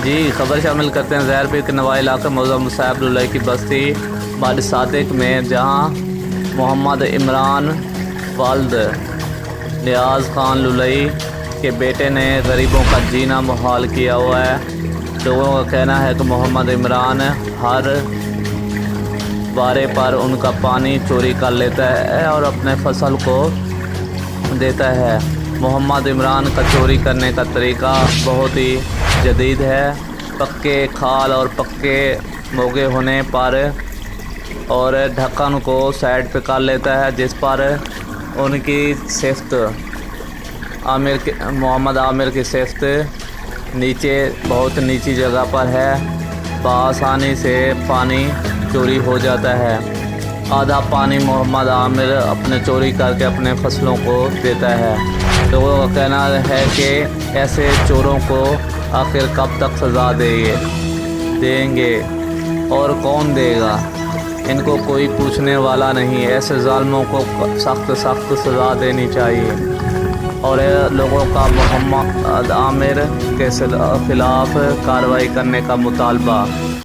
جی خبر شامل کرتے ہیں زہر پیر کے نوائی علاقے موضوع مصعب لولائی کی بستی باد صادق میں، جہاں محمد عمران والد نیاز خان لولائی کے بیٹے نے غریبوں کا جینا محال کیا ہوا ہے۔ لوگوں کا کہنا ہے کہ محمد عمران ہر بارے پر ان کا پانی چوری کر لیتا ہے اور اپنے فصل کو دیتا ہے۔ محمد عمران کا چوری کرنے کا طریقہ بہت ہی جدید ہے۔ پکے کھال اور پکے موگے ہونے پر اور ڈھکن کو سائڈ پہ کر لیتا ہے، جس پر ان کی صفت محمد عامر کی صفت نیچے بہت نیچی جگہ پر ہے۔ بآسانی سے پانی چوری ہو جاتا ہے۔ آدھا پانی محمد عامر اپنے چوری کر کے اپنے فصلوں کو دیتا ہے۔ لوگوں کا کہنا ہے کہ ایسے چوروں کو آخر کب تک سزا دیں گے اور کون دے گا؟ ان کو کوئی پوچھنے والا نہیں۔ ایسے ظالموں کو سخت سزا دینی چاہیے اور لوگوں کا محمد عامر کے خلاف کارروائی کرنے کا مطالبہ